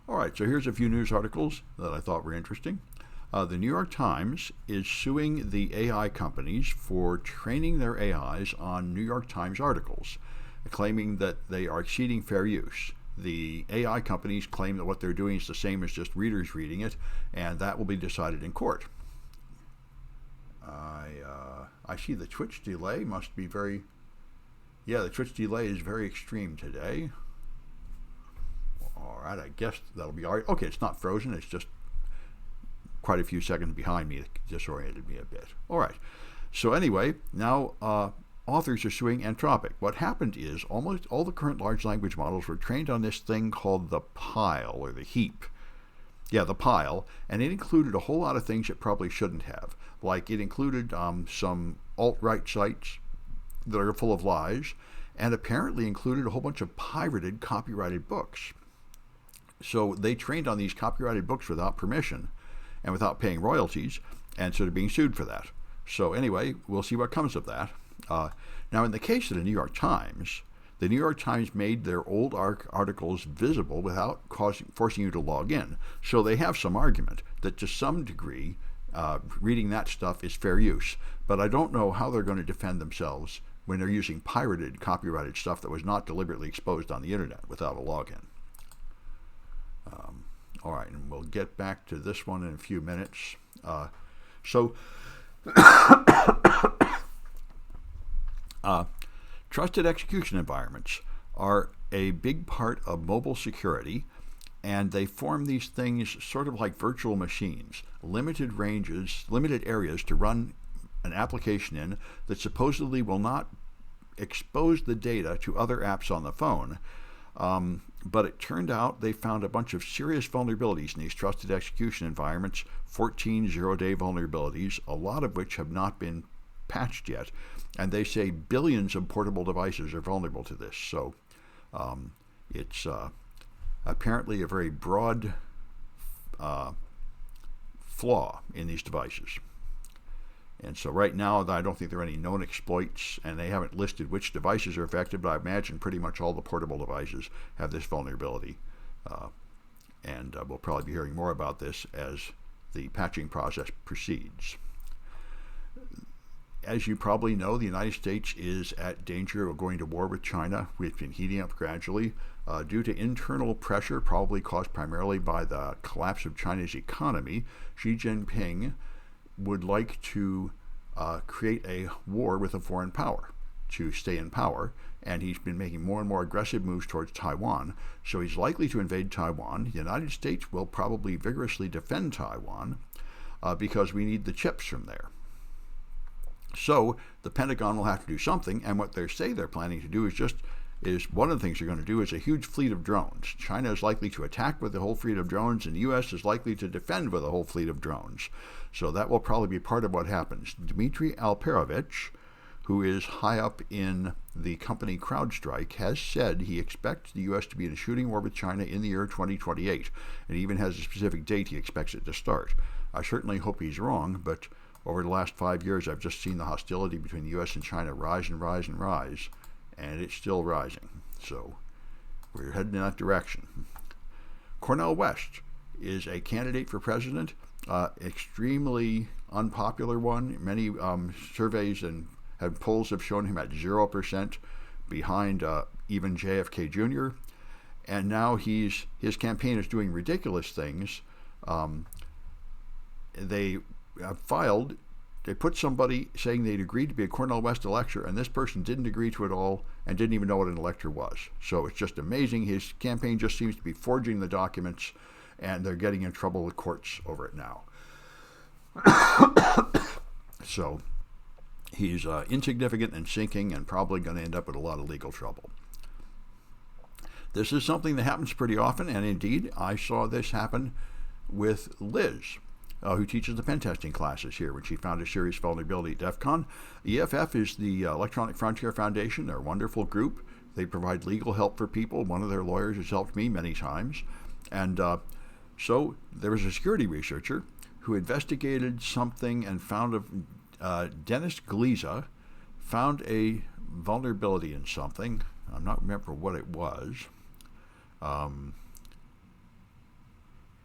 All right, so here's a few news articles that I thought were interesting. The New York Times is suing the AI companies for training their AIs on New York Times articles, claiming that they are exceeding fair use. The AI companies claim that what they're doing is the same as just readers reading it, and that will be decided in court. I see the Twitch delay must be very. Yeah, the Twitch delay is very extreme today. All right, I guess that'll be all right. Okay, it's not frozen. It's just quite a few seconds behind me. It disoriented me a bit. All right. So anyway, now authors are suing Anthropic. What happened is almost all the current large language models were trained on this thing called the pile or the heap. Yeah, the pile, and it included a whole lot of things it probably shouldn't have. Like it included some alt-right sites that are full of lies, and apparently included a whole bunch of pirated, copyrighted books. So they trained on these copyrighted books without permission and without paying royalties, and so they're being sued for that. So anyway, we'll see what comes of that. Now, in the case of the New York Times made their old articles visible without forcing you to log in. So they have some argument that to some degree, reading that stuff is fair use. But I don't know how they're going to defend themselves when they're using pirated, copyrighted stuff that was not deliberately exposed on the internet without a login. All right, and we'll get back to this one in a few minutes. Trusted execution environments are a big part of mobile security, and they form these things sort of like virtual machines, limited ranges, limited areas to run an application in that supposedly will not expose the data to other apps on the phone. But it turned out they found a bunch of serious vulnerabilities in these trusted execution environments, 14 zero-day vulnerabilities, a lot of which have not been patched yet. And they say billions of portable devices are vulnerable to this. So it's apparently a very broad flaw in these devices. And so right now, I don't think there are any known exploits, and they haven't listed which devices are affected, but I imagine pretty much all the portable devices have this vulnerability. And we'll probably be hearing more about this as the patching process proceeds. As you probably know, the United States is at danger of going to war with China. We've been heating up gradually due to internal pressure, probably caused primarily by the collapse of China's economy. Xi Jinping would like to create a war with a foreign power to stay in power, and he's been making more and more aggressive moves towards Taiwan. So he's likely to invade Taiwan. The United States will probably vigorously defend Taiwan because we need the chips from there. So the Pentagon will have to do something, and what they say they're planning to do is one of the things they're going to do is a huge fleet of drones. China is likely to attack with a whole fleet of drones, and the U.S. is likely to defend with a whole fleet of drones. So that will probably be part of what happens. Dmitry Alperovich, who is high up in the company CrowdStrike, has said he expects the U.S. to be in a shooting war with China in the year 2028, and he even has a specific date he expects it to start. I certainly hope he's wrong, but over the last 5 years, I've just seen the hostility between the U.S. and China rise and rise and rise, and it's still rising. So we're heading in that direction. Cornel West is a candidate for president, extremely unpopular one. Many surveys and polls have shown him at 0% behind even JFK Jr. And now his campaign is doing ridiculous things. They put somebody saying they'd agreed to be a Cornel West lecturer, and this person didn't agree to it all and didn't even know what an lecture was. So it's just amazing. His campaign just seems to be forging the documents, and they're getting in trouble with courts over it now. So he's insignificant and sinking and probably going to end up with a lot of legal trouble. This is something that happens pretty often, and indeed, I saw this happen with Liz, who teaches the pen testing classes here when she found a serious vulnerability at DEF CON. EFF is the Electronic Frontier Foundation. They're a wonderful group. They provide legal help for people. One of their lawyers has helped me many times. And so there was a security researcher who investigated something and found Dennis Gliza found a vulnerability in something. I'm not remembering what it was.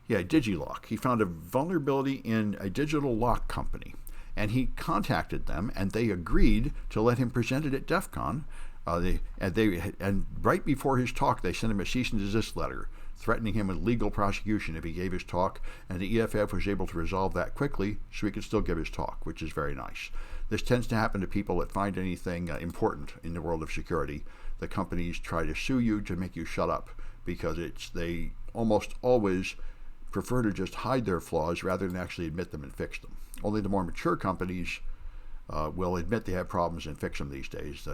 Yeah, DigiLock. He found a vulnerability in a digital lock company, and he contacted them, and they agreed to let him present it at DEF CON. And right before his talk, they sent him a cease and desist letter, threatening him with legal prosecution if he gave his talk, and the EFF was able to resolve that quickly so he could still give his talk, which is very nice. This tends to happen to people that find anything important in the world of security. The companies try to sue you to make you shut up because they almost always prefer to just hide their flaws rather than actually admit them and fix them. Only the more mature companies will admit they have problems and fix them these days.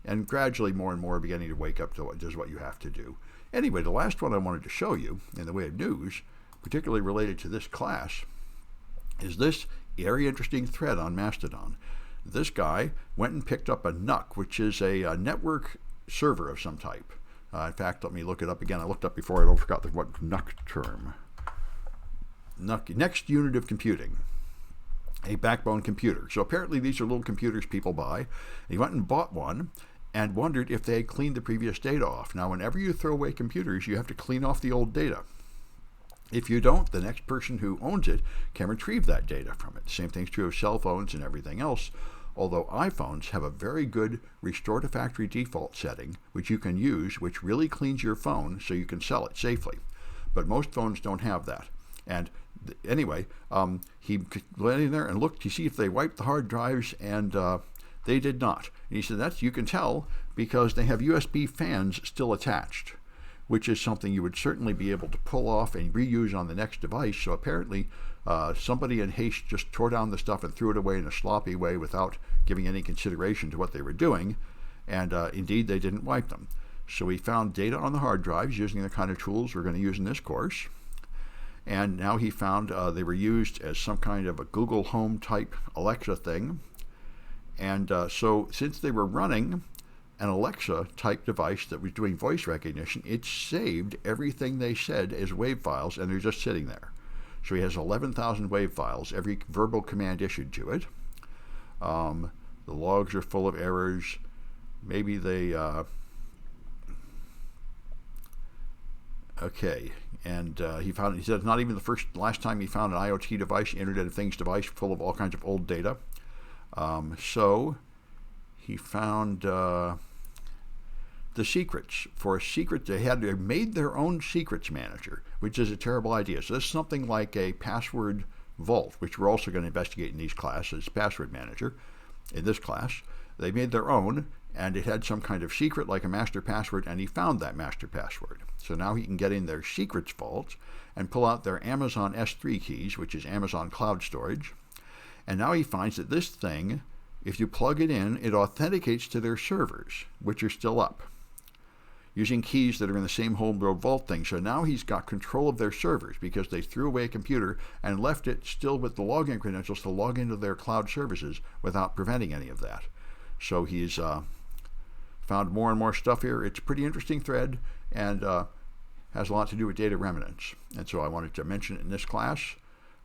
And gradually more and more are beginning to wake up to what is what you have to do. Anyway, the last one I wanted to show you in the way of news, particularly related to this class, is this very interesting thread on Mastodon. This guy went and picked up a NUC, which is a network server of some type. In fact, let me look it up again. I looked up before. I don't forgot what NUC term. NUC, Next Unit of Computing, a backbone computer. So apparently these are little computers people buy. He went and bought one and wondered if they had cleaned the previous data off. Now, whenever you throw away computers, you have to clean off the old data. If you don't, the next person who owns it can retrieve that data from it. Same thing's true of cell phones and everything else, although iPhones have a very good restore to factory default setting, which you can use, which really cleans your phone so you can sell it safely. But most phones don't have that. And anyway, he went in there and looked to see if they wiped the hard drives, and they did not. And he said, you can tell because they have USB fans still attached, which is something you would certainly be able to pull off and reuse on the next device. So apparently somebody in haste just tore down the stuff and threw it away in a sloppy way without giving any consideration to what they were doing. And indeed, they didn't wipe them. So he found data on the hard drives using the kind of tools we're going to use in this course. And now he found they were used as some kind of a Google Home type Alexa thing. And so since they were running an Alexa type device that was doing voice recognition, it saved everything they said as WAV files, and they're just sitting there. So he has 11,000 WAV files, every verbal command issued to it. The logs are full of errors. Maybe they... Okay, and he said it's not even last time he found an IoT device, Internet of Things device, full of all kinds of old data. So he found the secrets. For a secret, they had made their own secrets manager, which is a terrible idea. So this is something like a password vault, which we're also going to investigate in these classes, password manager. In this class, they made their own, and it had some kind of secret like a master password, and he found that master password. So now he can get in their secrets vault and pull out their Amazon S3 keys, which is Amazon Cloud Storage. And now he finds that this thing, if you plug it in, it authenticates to their servers, which are still up, using keys that are in the same homebrew vault thing. So now he's got control of their servers because they threw away a computer and left it still with the login credentials to log into their cloud services without preventing any of that. So he's found more and more stuff here. It's a pretty interesting thread and has a lot to do with data remnants. And so I wanted to mention it in this class.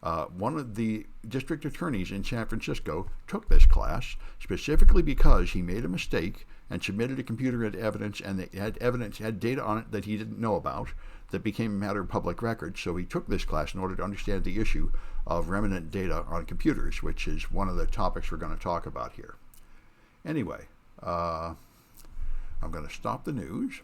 One of the district attorneys in San Francisco took this class specifically because he made a mistake and submitted a computer into evidence, and it had data on it that he didn't know about that became a matter of public record. So he took this class in order to understand the issue of remnant data on computers, which is one of the topics we're going to talk about here. Anyway, I'm going to stop the news.